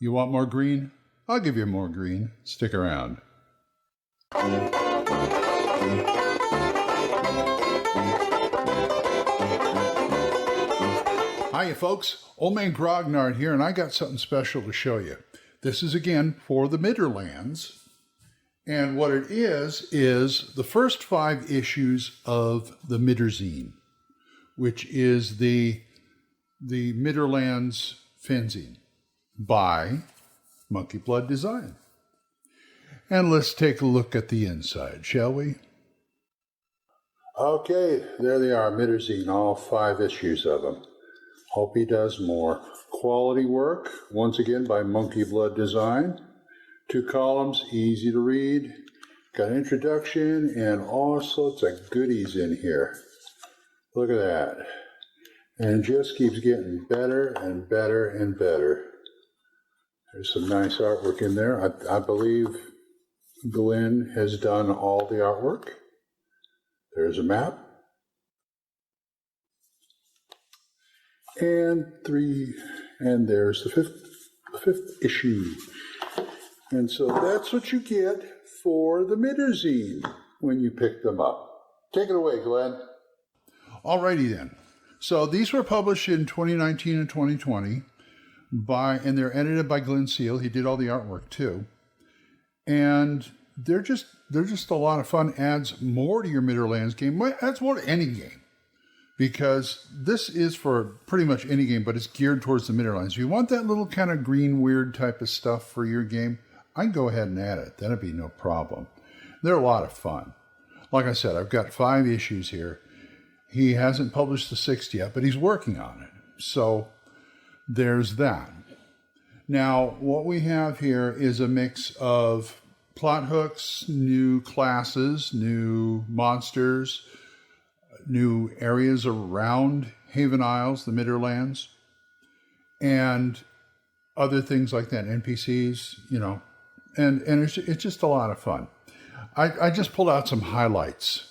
You want more green? I'll give you more green. Stick around. Hiya folks, Old Man Grognard here, and I got something special to show you. This is again for the Midderlands, and what it is the first 5 issues of the Midderzine, which is the Midderlands fanzine by Monkeyblood Design. And let's take a look at the inside, shall we? Okay, there they are, Midderzine, all 5 issues of them. Hope he does more. Quality work, once again by Monkeyblood Design. 2 columns, easy to read. Got an introduction and all sorts of goodies in here. Look at that. And it just keeps getting better and better and better. There's some nice artwork in there. I believe Glenn has done all the artwork. There's a map. And there's the fifth issue. And so that's what you get for the Midderzine when you pick them up. Take it away, Glenn. Alrighty then. So these were published in 2019 and 2020 and they're edited by Glenn Seal. He did all the artwork too. And they're just a lot of fun. Adds more to your Midderlands game. Adds more to any game. Because this is for pretty much any game, but it's geared towards the Midderlands. If you want that little kind of green, weird type of stuff for your game, I can go ahead and add it. That'd be no problem. They're a lot of fun. Like I said, I've got 5 issues here. He hasn't published the 6th yet, but he's working on it. So there's that. Now, what we have here is a mix of plot hooks, new classes, new monsters, new areas around Haven Isles, the Midderlands, and other things like that, NPCs, and it's just a lot of fun. I just pulled out some highlights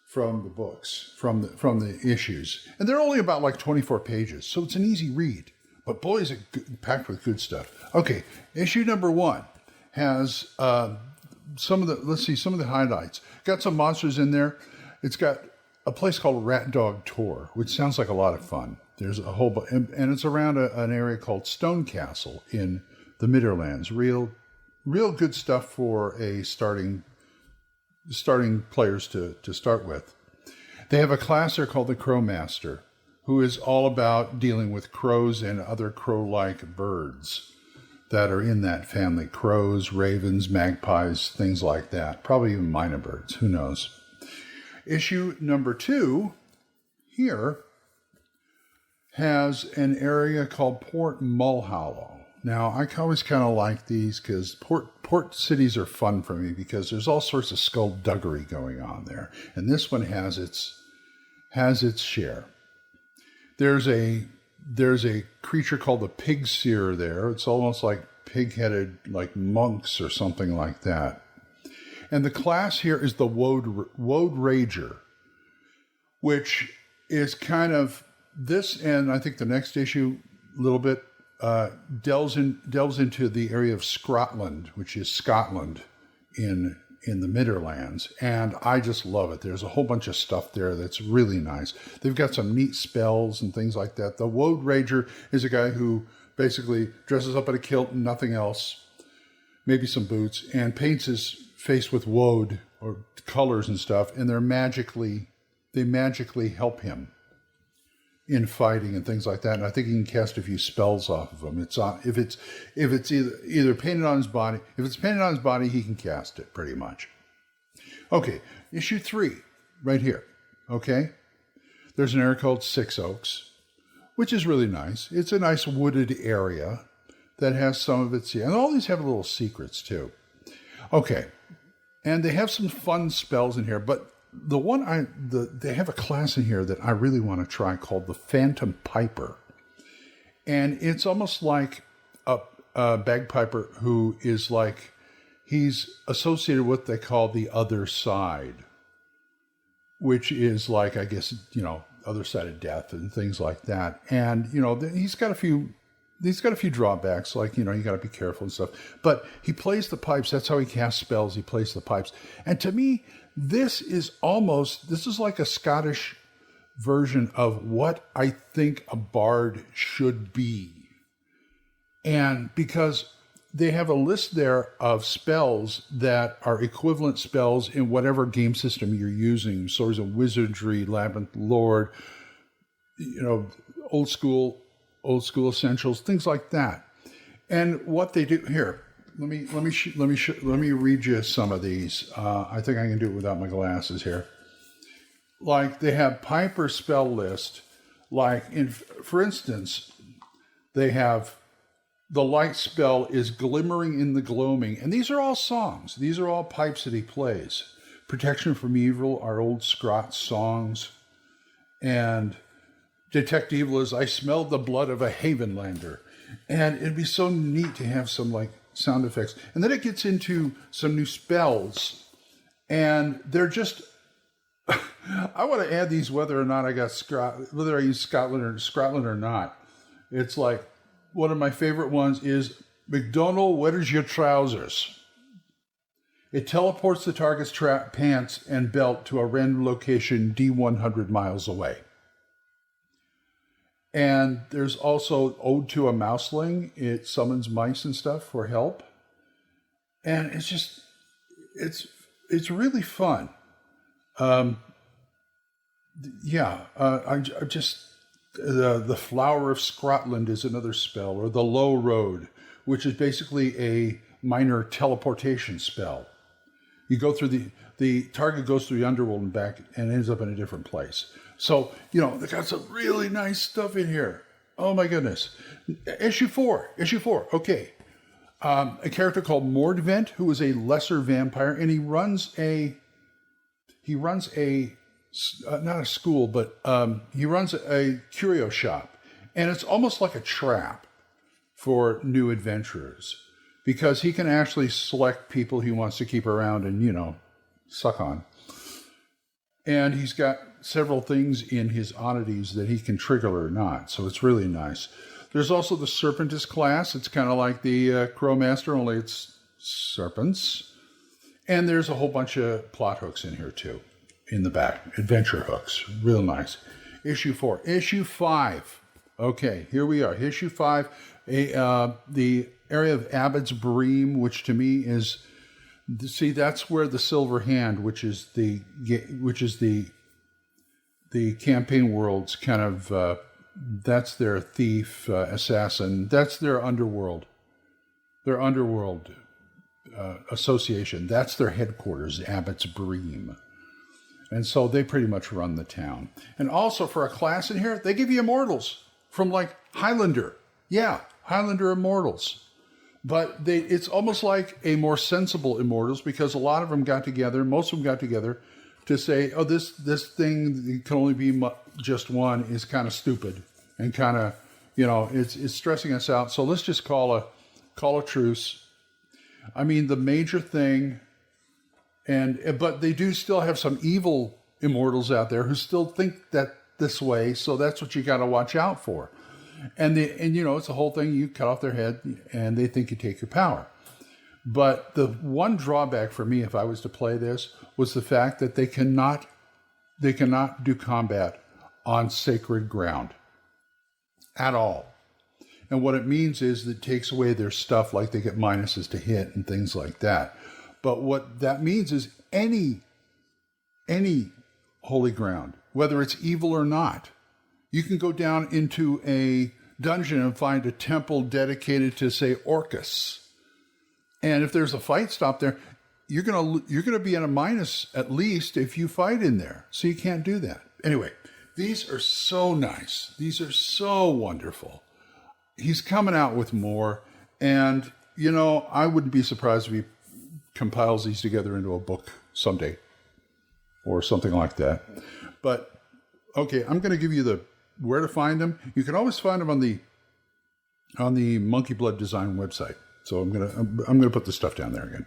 from the books, from the issues, and they're only about like 24 pages, so it's an easy read, but boy is it packed with good stuff. Okay, issue number 1 has some of the highlights. Got some monsters in there. It's got a place called Rat Dog Tor, which sounds like a lot of fun. There's a whole bunch, and it's around an area called Stone Castle in the Midderlands. Real good stuff for a starting players to start with. They have a class there called the Crowmaster, who is all about dealing with crows and other crow-like birds that are in that family. Crows, ravens, magpies, things like that. Probably even minor birds, who knows. Issue number 2 here has an area called Port Mulhollow. Now, I always kind of like these because port cities are fun for me because there's all sorts of skullduggery going on there. And this one has its share. There's a creature called the Pig Seer there. It's almost like pig-headed, like monks or something like that. And the class here is the Woad Rager, which is kind of this, and I think the next issue a little bit delves into the area of Scotland, which is Scotland in the Midderlands, and I just love it. There's a whole bunch of stuff there that's really nice. They've got some neat spells and things like that. The Woad Rager is a guy who basically dresses up in a kilt and nothing else, maybe some boots, and paints his face with woad or colors and stuff, and they magically help him in fighting and things like that. And I think he can cast a few spells off of them. It's on if it's either painted on his body. If it's painted on his body, he can cast it pretty much. Okay, issue 3, right here. Okay, there's an area called Six Oaks, which is really nice. It's a nice wooded area that has some of its, and all these have little secrets too. Okay. And they have some fun spells in here, but they have a class in here that I really want to try called the Phantom Piper. And it's almost like a bagpiper who is like, he's associated with what they call the other side, which is like, I guess, other side of death and things like that. And, he's got a few he's got a few drawbacks, like, you got to be careful and stuff. But he plays the pipes. That's how he casts spells. He plays the pipes. And to me, this is like a Scottish version of what I think a bard should be. And because they have a list there of spells that are equivalent spells in whatever game system you're using. Swords of Wizardry, Labyrinth Lord, old school essentials, things like that. And what they do here, let me read you some of these. I think I can do it without my glasses here. Like they have Piper spell list. For instance, they have the light spell is Glimmering in the Gloaming. And these are all songs. These are all pipes that he plays. Protection from Evil are old Scrot songs. And Detect Evil is I Smelled the Blood of a Havenlander. And it'd be so neat to have some sound effects. And then it gets into some new spells. And they're just... I want to add these whether or not whether I use Scotland or not. It's like, one of my favorite ones is McDonald, where's your trousers? It teleports the target's pants and belt to a random location D100 miles away. And there's also Ode to a Mouseling. It summons mice and stuff for help. And it's just, it's really fun. The Flower of Scotland is another spell, or the Low Road, which is basically a minor teleportation spell. You go through the target goes through the underworld and back and ends up in a different place. So, they got some really nice stuff in here. Oh my goodness. Issue 4. Okay. A character called Mordvent, who is a lesser vampire, and he runs a not a school, but he runs a curio shop. And it's almost like a trap for new adventurers because he can actually select people he wants to keep around and, suck on. And he's got several things in his oddities that he can trigger or not. So it's really nice. There's also the Serpentist class. It's kind of like the Crowmaster, only it's serpents. And there's a whole bunch of plot hooks in here too. In the back, adventure hooks, real nice. Issue 4, issue 5. Okay, here we are. Issue 5, the area of Abbott's Bream, which to me is, that's where the Silver Hand, which is the campaign world's kind of, that's their thief, assassin. That's their underworld. Their underworld association. That's their headquarters, Abbott's Bream. And so they pretty much run the town. And also for a class in here, they give you immortals from Highlander. Yeah, Highlander immortals. But it's almost like a more sensible immortals because a lot of them got together, most of them got together to say, oh, this thing that can only be just one is kind of stupid and kind of, it's stressing us out. So let's just call a truce. I mean, the major thing... But they do still have some evil immortals out there who still think that this way. So that's what you got to watch out for. And it's the whole thing. You cut off their head and they think you take your power. But the one drawback for me, if I was to play this, was the fact that they cannot do combat on sacred ground at all. And what it means is that it takes away their stuff, like they get minuses to hit and things like that. But what that means is any holy ground, whether it's evil or not, you can go down into a dungeon and find a temple dedicated to, say, Orcus. And if there's a fight stop there, you're gonna be in a minus at least if you fight in there. So you can't do that. Anyway, these are so nice. These are so wonderful. He's coming out with more, and I wouldn't be surprised if he compiles these together into a book someday or something like that. But okay, I'm going to give you where to find them. You can always find them on the Monkeyblood Design website. So I'm going to put the stuff down there again.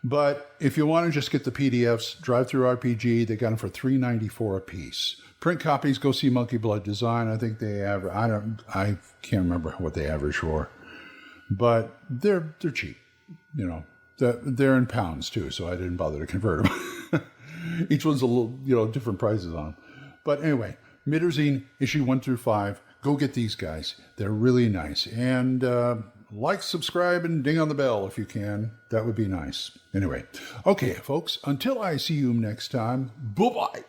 But if you want to just get the PDFs, DriveThru RPG, they got them for $3.94 a piece. Print copies, go see Monkeyblood Design. I think they average. I can't remember what they average for, but they're cheap. You know, they're in pounds too, so I didn't bother to convert them. Each one's a little, different prices on them. But anyway, Midderzine issue 1 through 5. Go get these guys. They're really nice. And like, subscribe, and ding on the bell if you can. That would be nice. Anyway, okay, folks. Until I see you next time. Bye bye.